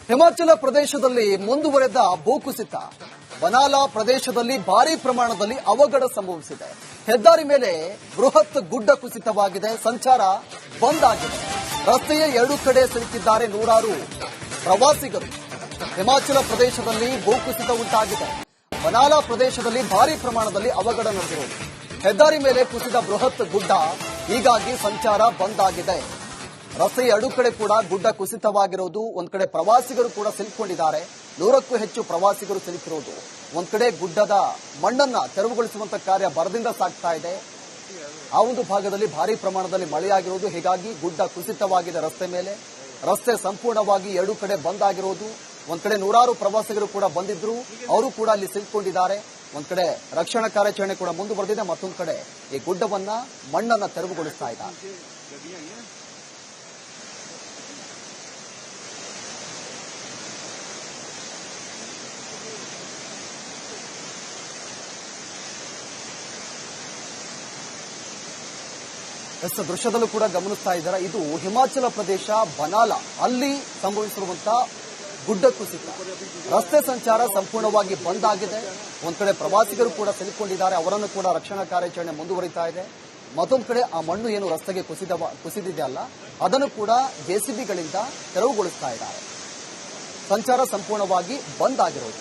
ಹಿಮಾಚಲ ಪ್ರದೇಶದಲ್ಲಿ ಮುಂದುವರೆದ ಭೂಕುಸಿತ. ಬನಾಲಾ ಪ್ರದೇಶದಲ್ಲಿ ಭಾರೀ ಪ್ರಮಾಣದಲ್ಲಿ ಅವಘಡ ಸಂಭವಿಸಿದೆ. ಹೆದ್ದಾರಿ ಮೇಲೆ ಬೃಹತ್ ಗುಡ್ಡ ಕುಸಿತವಾಗಿದೆ. ಸಂಚಾರ ಬಂದ್ ಆಗಿದೆ. ರಸ್ತೆಯ ಎರಡು ಕಡೆ ಸಿಲುಕಿದ್ದಾರೆ ನೂರಾರು ಪ್ರವಾಸಿಗರು. ಹಿಮಾಚಲ ಪ್ರದೇಶದಲ್ಲಿ ಭೂಕುಸಿತ ಉಂಟಾಗಿದೆ. ಬನಾಲಾ ಪ್ರದೇಶದಲ್ಲಿ ಭಾರೀ ಪ್ರಮಾಣದಲ್ಲಿ ಅವಘಡ ನಡೆದಿರುವುದು. ಹೆದ್ದಾರಿ ಮೇಲೆ ಕುಸಿದ ಬೃಹತ್ ಗುಡ್ಡ, ಹೀಗಾಗಿ ಸಂಚಾರ ಬಂದ್ ಆಗಿದೆ. ರಸ್ತೆಯ ಎರಡು ಕಡೆ ಕೂಡ ಗುಡ್ಡ ಕುಸಿತವಾಗಿರುವುದು. ಒಂದ್ ಕಡೆ ಪ್ರವಾಸಿಗರು ಕೂಡ ಸಿಲುಕೊಂಡಿದ್ದಾರೆ. 100ಕ್ಕೂ ಹೆಚ್ಚು ಪ್ರವಾಸಿಗರು ಸಿಲುಕಿರುವುದು. ಒಂದ್ ಕಡೆ ಗುಡ್ಡದ ಮಣ್ಣನ್ನ ತೆರವುಗೊಳಿಸುವಂತ ಕಾರ್ಯ ಭರದಿಂದ ಸಾಗ್ತಾ ಇದೆ. ಆ ಒಂದು ಭಾಗದಲ್ಲಿ ಭಾರೀ ಪ್ರಮಾಣದಲ್ಲಿ ಮಳೆಯಾಗಿರುವುದು, ಹೀಗಾಗಿ ಗುಡ್ಡ ಕುಸಿತವಾಗಿದೆ. ರಸ್ತೆ ಮೇಲೆ ರಸ್ತೆ ಸಂಪೂರ್ಣವಾಗಿ ಎರಡು ಕಡೆ ಬಂದ್ ಆಗಿರುವುದು. ಒಂದ್ ಕಡೆ ನೂರಾರು ಪ್ರವಾಸಿಗರು ಕೂಡ ಬಂದಿದ್ರು, ಅವರು ಕೂಡ ಅಲ್ಲಿ ಸಿಲುಕೊಂಡಿದ್ದಾರೆ. ಒಂದ್ ಕಡೆ ರಕ್ಷಣಾ ಕಾರ್ಯಾಚರಣೆ ಕೂಡ ಮುಂದುವರೆದಿದೆ. ಮತ್ತೊಂದು ಕಡೆ ಈ ಗುಡ್ಡವನ್ನ ಮಣ್ಣನ್ನ ತೆರವುಗೊಳಿಸ್ತಾ ಇದ್ದಾರೆ. ದೃಶ್ಯದಲ್ಲೂ ಕೂಡ ಗಮನಿಸ್ತಾ ಇದ್ದಾರೆ. ಇದು ಹಿಮಾಚಲ ಪ್ರದೇಶ ಬನಾಲಾ, ಅಲ್ಲಿ ಸಂಭವಿಸಿರುವಂತಹ ಗುಡ್ಡ ಕುಸಿತ. ರಸ್ತೆ ಸಂಚಾರ ಸಂಪೂರ್ಣವಾಗಿ ಬಂದ್ ಆಗಿದೆ. ಒಂದ್ ಕಡೆ ಪ್ರವಾಸಿಗರು ಕೂಡ ಸಿಲುಕೊಂಡಿದ್ದಾರೆ, ಅವರನ್ನು ಕೂಡ ರಕ್ಷಣಾ ಕಾರ್ಯಾಚರಣೆ ಮುಂದುವರಿತಾ ಇದೆ. ಮತ್ತೊಂದು ಕಡೆ ಆ ಮಣ್ಣು ಏನು ರಸ್ತೆಗೆ ಕುಸಿದಿದೆ ಅಲ್ಲ, ಅದನ್ನು ಕೂಡ ಜೆಸಿಬಿಗಳಿಂದ ತೆರವುಗೊಳಿಸ್ತಾ ಇದ್ದಾರೆ. ಸಂಚಾರ ಸಂಪೂರ್ಣವಾಗಿ ಬಂದ್ ಆಗಿರೋದು.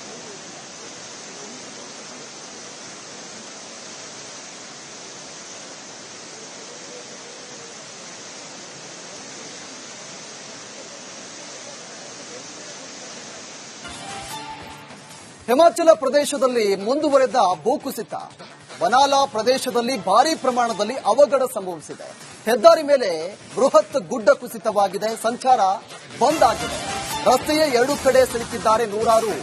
ಹಿಮಾಚಲ ಪ್ರದೇಶದಲ್ಲಿ ಮುಂದುವರೆದ ಭೂಕುಸಿತ. ಬನಾಲಾ ಪ್ರದೇಶದಲ್ಲಿ ಭಾರೀ ಪ್ರಮಾಣದಲ್ಲಿ ಅವಘಡ ಸಂಭವಿಸಿದೆ. ಹೆದ್ದಾರಿ ಮೇಲೆ ಬೃಹತ್ ಗುಡ್ಡ ಕುಸಿತವಾಗಿದೆ. ಸಂಚಾರ ಬಂದ್ ಆಗಿದೆ. ರಸ್ತೆಯ ಎರಡು ಕಡೆ ಸಿಲುಕಿದ್ದಾರೆ ನೂರಾರು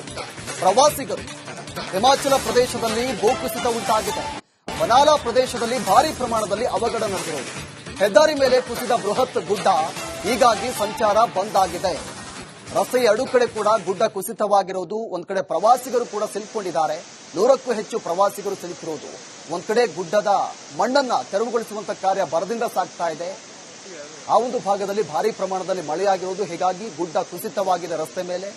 ಪ್ರವಾಸಿಗರು. ಹಿಮಾಚಲ ಪ್ರದೇಶದಲ್ಲಿ ಭೂಕುಸಿತ ಉಂಟಾಗಿದೆ. ಬನಾಲಾ ಪ್ರದೇಶದಲ್ಲಿ ಭಾರೀ ಪ್ರಮಾಣದಲ್ಲಿ ಅವಘಡ ನಡೆದಿರುವುದು. ಹೆದ್ದಾರಿ ಮೇಲೆ ಕುಸಿದ ಬೃಹತ್ ಗುಡ್ಡ, ಹೀಗಾಗಿ ಸಂಚಾರ ಬಂದ್ ಆಗಿದೆ. ರಸ್ತೆಯ ಎರಡು ಕಡೆ ಕೂಡ ಗುಡ್ಡ ಕುಸಿತವಾಗಿರುವುದು. ಒಂದ್ ಕಡೆ ಪ್ರವಾಸಿಗರು ಕೂಡ ಸಿಲುಕೊಂಡಿದ್ದಾರೆ. 100ಕ್ಕೂ ಹೆಚ್ಚು ಪ್ರವಾಸಿಗರು ಸಿಲುಕಿರುವುದು. ಒಂದ್ ಕಡೆ ಗುಡ್ಡದ ಮಣ್ಣನ್ನ ತೆರವುಗೊಳಿಸುವಂತ ಕಾರ್ಯ ಭರದಿಂದ ಸಾಗ್ತಾ ಇದೆ. ಆ ಒಂದು ಭಾಗದಲ್ಲಿ ಭಾರೀ ಪ್ರಮಾಣದಲ್ಲಿ ಮಳೆಯಾಗಿರುವುದು, ಹೀಗಾಗಿ ಗುಡ್ಡ ಕುಸಿತವಾಗಿದೆ. ರಸ್ತೆ ಮೇಲೆ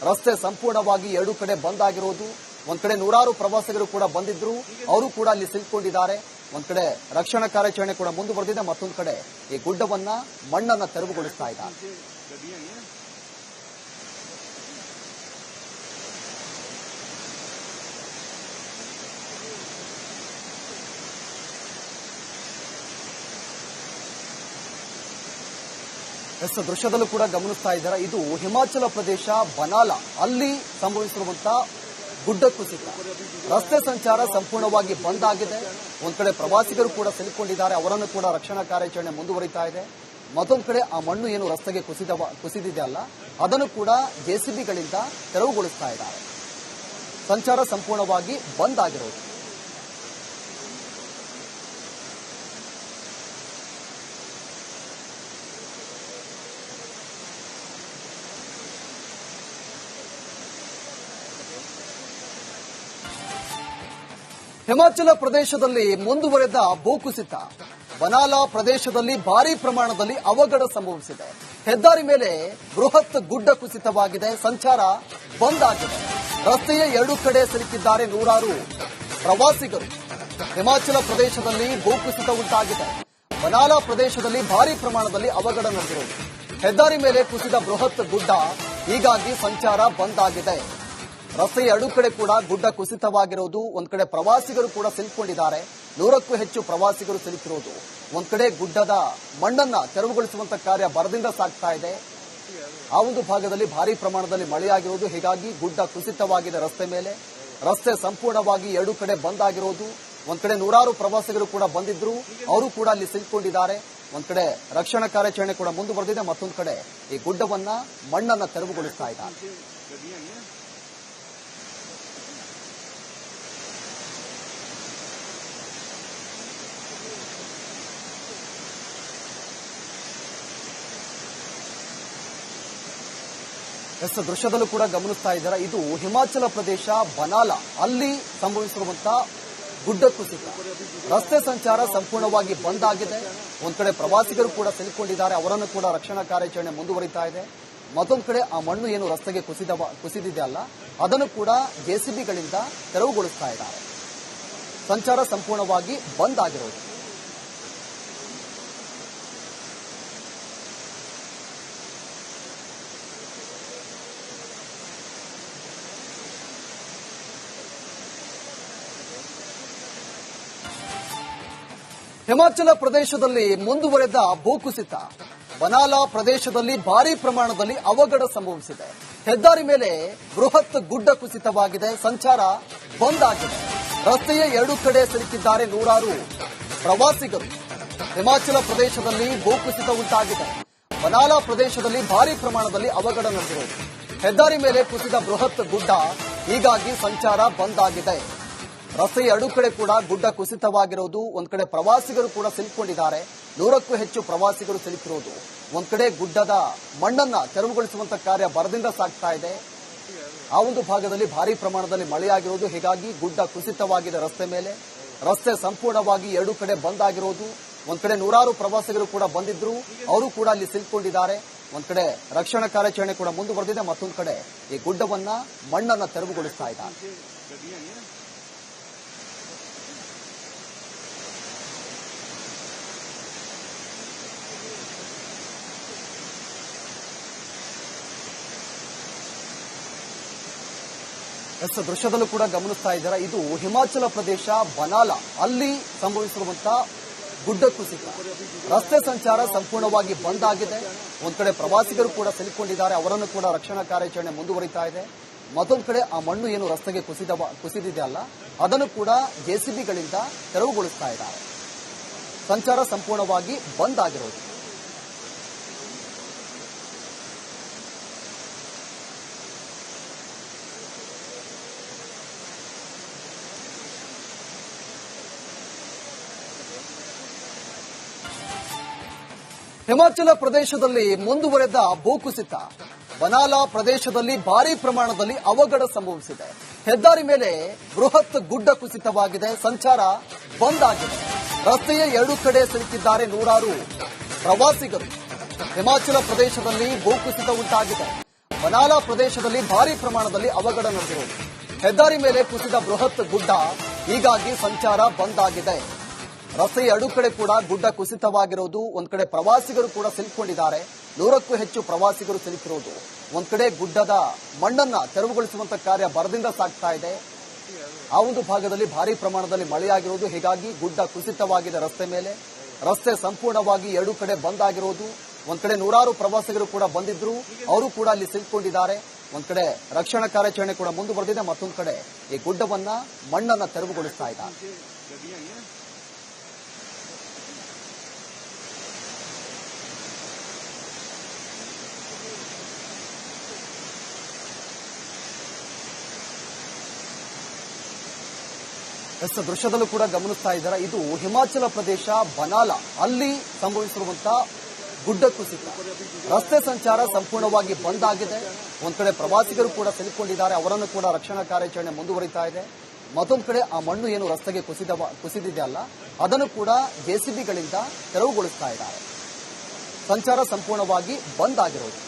ರಸ್ತೆ ಸಂಪೂರ್ಣವಾಗಿ ಎರಡು ಕಡೆ ಬಂದ್ ಆಗಿರುವುದು. ಒಂದ್ ಕಡೆ ನೂರಾರು ಪ್ರವಾಸಿಗರು ಕೂಡ ಬಂದಿದ್ರು, ಅವರು ಕೂಡ ಅಲ್ಲಿ ಸಿಲುಕೊಂಡಿದ್ದಾರೆ. ಒಂದ್ ಕಡೆ ರಕ್ಷಣಾ ಕಾರ್ಯಾಚರಣೆ ಕೂಡ ಮುಂದುವರೆದಿದೆ. ಮತ್ತೊಂದು ಕಡೆ ಈ ಗುಡ್ಡವನ್ನ ಮಣ್ಣನ್ನ ತೆರವುಗೊಳಿಸ್ತಾ ಇದ್ದಾರೆ. ದೃಶ್ಯದಲ್ಲೂ ಕೂಡ ಗಮನಿಸ್ತಾ ಇದ್ದಾರೆ. ಇದು ಹಿಮಾಚಲ ಪ್ರದೇಶ ಬನಾಲಾ, ಅಲ್ಲಿ ಸಂಭವಿಸಿರುವಂತಹ ಗುಡ್ಡ ಕುಸಿತ. ರಸ್ತೆ ಸಂಚಾರ ಸಂಪೂರ್ಣವಾಗಿ ಬಂದ್ ಆಗಿದೆ. ಒಂದ್ ಕಡೆ ಪ್ರವಾಸಿಗರು ಕೂಡ ಸಿಲುಕೊಂಡಿದ್ದಾರೆ, ಅವರನ್ನು ಕೂಡ ರಕ್ಷಣಾ ಕಾರ್ಯಾಚರಣೆ ಮುಂದುವರಿತಾ ಇದೆ. ಮತ್ತೊಂದು ಕಡೆ ಆ ಮಣ್ಣು ಏನು ರಸ್ತೆಗೆ ಕುಸಿದಿದೆ ಅಲ್ಲ, ಅದನ್ನು ಕೂಡ ಜೆಸಿಬಿಗಳಿಂದ ತೆರವುಗೊಳಿಸ್ತಾ ಇದ್ದಾರೆ. ಸಂಚಾರ ಸಂಪೂರ್ಣವಾಗಿ ಬಂದ್ ಆಗಿರೋದು. ಹಿಮಾಚಲ ಪ್ರದೇಶದಲ್ಲಿ ಮುಂದುವರೆದ ಭೂಕುಸಿತ. ಬನಾಲಾ ಪ್ರದೇಶದಲ್ಲಿ ಭಾರೀ ಪ್ರಮಾಣದಲ್ಲಿ ಅವಘಡ ಸಂಭವಿಸಿದೆ. ಹೆದ್ದಾರಿ ಮೇಲೆ ಬೃಹತ್ ಗುಡ್ಡ ಕುಸಿತವಾಗಿದೆ. ಸಂಚಾರ ಬಂದ್ ಆಗಿದೆ. ರಸ್ತೆಯ ಎರಡು ಕಡೆ ಸಿಲುಕಿದ್ದಾರೆ ನೂರಾರು ಪ್ರವಾಸಿಗರು. ಹಿಮಾಚಲ ಪ್ರದೇಶದಲ್ಲಿ ಭೂಕುಸಿತ ಉಂಟಾಗಿದೆ. ಬನಾಲಾ ಪ್ರದೇಶದಲ್ಲಿ ಭಾರೀ ಪ್ರಮಾಣದಲ್ಲಿ ಅವಘಡ ನಡೆದಿರುವುದು. ಹೆದ್ದಾರಿ ಮೇಲೆ ಕುಸಿದ ಬೃಹತ್ ಗುಡ್ಡ, ಹೀಗಾಗಿ ಸಂಚಾರ ಬಂದ್ ಆಗಿದೆ. ರಸ್ತೆಯ ಎರಡು ಕಡೆ ಕೂಡ ಗುಡ್ಡ ಕುಸಿತವಾಗಿರುವುದು. ಒಂದ್ ಕಡೆ ಪ್ರವಾಸಿಗರು ಕೂಡ ಸಿಲುಕೊಂಡಿದ್ದಾರೆ. 100ಕ್ಕೂ ಹೆಚ್ಚು ಪ್ರವಾಸಿಗರು ಸಿಲುಕಿರುವುದು. ಒಂದ್ ಕಡೆ ಗುಡ್ಡದ ಮಣ್ಣನ್ನ ತೆರವುಗೊಳಿಸುವಂತ ಕಾರ್ಯ ಭರದಿಂದ ಸಾಗ್ತಾ ಇದೆ. ಆ ಒಂದು ಭಾಗದಲ್ಲಿ ಭಾರೀ ಪ್ರಮಾಣದಲ್ಲಿ ಮಳೆಯಾಗಿರುವುದು, ಹೀಗಾಗಿ ಗುಡ್ಡ ಕುಸಿತವಾಗಿದೆ. ರಸ್ತೆ ಮೇಲೆ ರಸ್ತೆ ಸಂಪೂರ್ಣವಾಗಿ ಎರಡು ಕಡೆ ಬಂದ್ ಆಗಿರುವುದು. ಒಂದ್ ಕಡೆ ನೂರಾರು ಪ್ರವಾಸಿಗರು ಕೂಡ ಬಂದಿದ್ರು, ಅವರು ಕೂಡ ಅಲ್ಲಿ ಸಿಲುಕೊಂಡಿದ್ದಾರೆ. ಒಂದ್ ಕಡೆ ರಕ್ಷಣಾ ಕಾರ್ಯಾಚರಣೆ ಕೂಡ ಮುಂದುವರೆದಿದೆ. ಮತ್ತೊಂದು ಕಡೆ ಈ ಗುಡ್ಡವನ್ನ ಮಣ್ಣನ್ನ ತೆರವುಗೊಳಿಸ್ತಾ ಇದ್ದಾರೆ. ದೃಶ್ಯದಲ್ಲೂ ಕೂಡ ಗಮನಿಸ್ತಾ ಇದ್ದಾರೆ. ಇದು ಹಿಮಾಚಲ ಪ್ರದೇಶ ಬನಾಲಾ, ಅಲ್ಲಿ ಸಂಭವಿಸಿರುವಂತಹ ಗುಡ್ಡ ಕುಸಿತ. ರಸ್ತೆ ಸಂಚಾರ ಸಂಪೂರ್ಣವಾಗಿ ಬಂದ್ ಆಗಿದೆ. ಒಂದ್ ಕಡೆ ಪ್ರವಾಸಿಗರು ಕೂಡ ಸಿಲುಕೊಂಡಿದ್ದಾರೆ, ಅವರನ್ನು ಕೂಡ ರಕ್ಷಣಾ ಕಾರ್ಯಾಚರಣೆ ಮುಂದುವರಿತಾ ಇದೆ. ಮತ್ತೊಂದು ಕಡೆ ಆ ಮಣ್ಣು ಏನು ರಸ್ತೆಗೆ ಕುಸಿದಿದೆ ಅಲ್ಲ, ಅದನ್ನು ಕೂಡ ಜೆಸಿಬಿಗಳಿಂದ ತೆರವುಗೊಳಿಸ್ತಾ ಇದ್ದಾರೆ. ಸಂಚಾರ ಸಂಪೂರ್ಣವಾಗಿ ಬಂದ್ ಆಗಿರೋದು. ಹಿಮಾಚಲ ಪ್ರದೇಶದಲ್ಲಿ ಮುಂದುವರೆದ ಭೂಕುಸಿತ. ಬನಾಲಾ ಪ್ರದೇಶದಲ್ಲಿ ಭಾರೀ ಪ್ರಮಾಣದಲ್ಲಿ ಅವಘಡ ಸಂಭವಿಸಿದೆ. ಹೆದ್ದಾರಿ ಮೇಲೆ ಬೃಹತ್ ಗುಡ್ಡ ಕುಸಿತವಾಗಿದೆ. ಸಂಚಾರ ಬಂದ್ ಆಗಿದೆ. ರಸ್ತೆಯ ಎರಡು ಕಡೆ ಸಿಲುಕಿದ್ದಾರೆ ನೂರಾರು ಪ್ರವಾಸಿಗರು. ಹಿಮಾಚಲ ಪ್ರದೇಶದಲ್ಲಿ ಭೂಕುಸಿತ ಉಂಟಾಗಿದೆ. ಬನಾಲಾ ಪ್ರದೇಶದಲ್ಲಿ ಭಾರೀ ಪ್ರಮಾಣದಲ್ಲಿ ಅವಘಡ ನಡೆದಿರೋದು. ಹೆದ್ದಾರಿ ಮೇಲೆ ಕುಸಿದ ಬೃಹತ್ ಗುಡ್ಡ, ಹೀಗಾಗಿ ಸಂಚಾರ ಬಂದ್ ಆಗಿದೆ. ರಸ್ತೆಯ ಎರಡು ಕಡೆ ಕೂಡ ಗುಡ್ಡ ಕುಸಿತವಾಗಿರೋದು. ಒಂದ್ ಕಡೆ ಪ್ರವಾಸಿಗರು ಕೂಡ ಸಿಲುಕೊಂಡಿದ್ದಾರೆ. 100ಕ್ಕೂ ಹೆಚ್ಚು ಪ್ರವಾಸಿಗರು ಸಿಲುಕಿರೋದು. ಒಂದ್ ಕಡೆ ಗುಡ್ಡದ ಮಣ್ಣನ್ನ ತೆರವುಗೊಳಿಸುವಂತ ಕಾರ್ಯ ಭರದಿಂದ ಸಾಗ್ತಾ ಇದೆ. ಆ ಒಂದು ಭಾಗದಲ್ಲಿ ಭಾರೀ ಪ್ರಮಾಣದಲ್ಲಿ ಮಳೆಯಾಗಿರೋದು, ಹೀಗಾಗಿ ಗುಡ್ಡ ಕುಸಿತವಾಗಿದೆ ರಸ್ತೆ ಮೇಲೆ. ರಸ್ತೆ ಸಂಪೂರ್ಣವಾಗಿ ಎರಡು ಕಡೆ ಬಂದ್ ಆಗಿರೋದು. ಒಂದ್ ಕಡೆ ನೂರಾರು ಪ್ರವಾಸಿಗರು ಕೂಡ ಬಂದಿದ್ರು, ಅವರು ಕೂಡ ಅಲ್ಲಿ ಸಿಲುಕೊಂಡಿದ್ದಾರೆ. ಒಂದ್ ಕಡೆ ರಕ್ಷಣಾ ಕಾರ್ಯಾಚರಣೆ ಕೂಡ ಮುಂದುವರೆದಿದೆ. ಮತ್ತೊಂದು ಕಡೆ ಈ ಗುಡ್ಡವನ್ನ ಮಣ್ಣನ್ನ ತೆರವುಗೊಳಿಸ್ತಾ ಇದ್ದಾರೆ. ದೃಶ್ಯದಲ್ಲೂ ಕೂಡ ಗಮನಿಸ್ತಾ ಇದ್ದಾರೆ. ಇದು ಹಿಮಾಚಲ ಪ್ರದೇಶ ಬನಾಲಾ, ಅಲ್ಲಿ ಸಂಭವಿಸಿರುವಂತಹ ಗುಡ್ಡ ಕುಸಿತ. ರಸ್ತೆ ಸಂಚಾರ ಸಂಪೂರ್ಣವಾಗಿ ಬಂದ್ ಆಗಿದೆ. ಒಂದ್ ಕಡೆ ಪ್ರವಾಸಿಗರು ಕೂಡ ಸಿಲುಕೊಂಡಿದ್ದಾರೆ, ಅವರನ್ನು ಕೂಡ ರಕ್ಷಣಾ ಕಾರ್ಯಾಚರಣೆ ಮುಂದುವರಿತಾ ಇದೆ. ಮತ್ತೊಂದು ಕಡೆ ಆ ಮಣ್ಣು ಏನು ರಸ್ತೆಗೆ ಕುಸಿದಿದೆ ಅಲ್ಲ, ಅದನ್ನು ಕೂಡ ಜೆಸಿಬಿಗಳಿಂದ ತೆರವುಗೊಳಿಸ್ತಾ ಇದ್ದಾರೆ. ಸಂಚಾರ ಸಂಪೂರ್ಣವಾಗಿ ಬಂದ್ ಆಗಿರೋದು. ಹಿಮಾಚಲ ಪ್ರದೇಶದಲ್ಲಿ ಮುಂದುವರೆದ ಭೂಕುಸಿತ. ಬನಾಲಾ ಪ್ರದೇಶದಲ್ಲಿ ಭಾರೀ ಪ್ರಮಾಣದಲ್ಲಿ ಅವಘಡ ಸಂಭವಿಸಿದೆ. ಹೆದ್ದಾರಿ ಮೇಲೆ ಬೃಹತ್ ಗುಡ್ಡ ಕುಸಿತವಾಗಿದೆ. ಸಂಚಾರ ಬಂದ್ ಆಗಿದೆ. ರಸ್ತೆಯ ಎರಡು ಕಡೆ ಸಿಲುಕಿದ್ದಾರೆ ನೂರಾರು ಪ್ರವಾಸಿಗರು. ಹಿಮಾಚಲ ಪ್ರದೇಶದಲ್ಲಿ ಭೂಕುಸಿತ ಉಂಟಾಗಿದೆ. ಬನಾಲಾ ಪ್ರದೇಶದಲ್ಲಿ ಭಾರೀ ಪ್ರಮಾಣದಲ್ಲಿ ಅವಘಡ ನಡೆದಿರೋದು. ಹೆದ್ದಾರಿ ಮೇಲೆ ಕುಸಿದ ಬೃಹತ್ ಗುಡ್ಡ, ಹೀಗಾಗಿ ಸಂಚಾರ ಬಂದ್ ಆಗಿದೆ. ರಸ್ತೆಯ ಎರಡು ಕಡೆ ಕೂಡ ಗುಡ್ಡ ಕುಸಿತವಾಗಿರೋದು. ಒಂದ್ ಕಡೆ ಪ್ರವಾಸಿಗರು ಕೂಡ ಸಿಲುಕೊಂಡಿದ್ದಾರೆ. 100ಕ್ಕೂ ಹೆಚ್ಚು ಪ್ರವಾಸಿಗರು ಸಿಲುಕಿರೋದು. ಒಂದ್ ಕಡೆ ಗುಡ್ಡದ ಮಣ್ಣನ್ನ ತೆರವುಗೊಳಿಸುವಂತ ಕಾರ್ಯ ಭರದಿಂದ ಸಾಗ್ತಾ ಇದೆ. ಆ ಒಂದು ಭಾಗದಲ್ಲಿ ಭಾರೀ ಪ್ರಮಾಣದಲ್ಲಿ ಮಳೆಯಾಗಿರೋದು, ಹೀಗಾಗಿ ಗುಡ್ಡ ಕುಸಿತವಾಗಿದೆ ರಸ್ತೆ ಮೇಲೆ. ರಸ್ತೆ ಸಂಪೂರ್ಣವಾಗಿ ಎರಡು ಕಡೆ ಬಂದ್ ಆಗಿರೋದು. ಒಂದ್ ಕಡೆ ನೂರಾರು ಪ್ರವಾಸಿಗರು ಕೂಡ ಬಂದಿದ್ರು, ಅವರು ಕೂಡ ಅಲ್ಲಿ ಸಿಲುಕೊಂಡಿದ್ದಾರೆ. ಒಂದ್ ಕಡೆ ರಕ್ಷಣಾ ಕಾರ್ಯಾಚರಣೆ ಕೂಡ ಮುಂದುವರೆದಿದೆ. ಮತ್ತೊಂದು ಕಡೆ ಈ ಗುಡ್ಡವನ್ನ ಮಣ್ಣನ್ನ ತೆರವುಗೊಳಿಸ್ತಾ ಇದ್ದಾರೆ. ದೃಶ್ಯದಲ್ಲೂ ಕೂಡ ಗಮನಿಸ್ತಾ ಇದ್ದಾರೆ. ಇದು ಹಿಮಾಚಲ ಪ್ರದೇಶ ಬನಾಲಾ, ಅಲ್ಲಿ ಸಂಭವಿಸಿರುವಂತಹ ಗುಡ್ಡ ಕುಸಿತ. ರಸ್ತೆ ಸಂಚಾರ ಸಂಪೂರ್ಣವಾಗಿ ಬಂದ್ ಆಗಿದೆ. ಒಂದ್ ಕಡೆ ಪ್ರವಾಸಿಗರು ಕೂಡ ಸಿಲುಕೊಂಡಿದ್ದಾರೆ, ಅವರನ್ನು ಕೂಡ ರಕ್ಷಣಾ ಕಾರ್ಯಾಚರಣೆ ಮುಂದುವರಿತಾ ಇದೆ. ಮತ್ತೊಂದು ಕಡೆ ಆ ಮಣ್ಣು ಏನು ರಸ್ತೆಗೆ ಕುಸಿದಿದೆ ಅಲ್ಲ, ಅದನ್ನು ಕೂಡ ಜೆಸಿಬಿಗಳಿಂದ ತೆರವುಗೊಳಿಸ್ತಾ ಇದ್ದಾರೆ. ಸಂಚಾರ ಸಂಪೂರ್ಣವಾಗಿ ಬಂದ್ ಆಗಿರೋದು.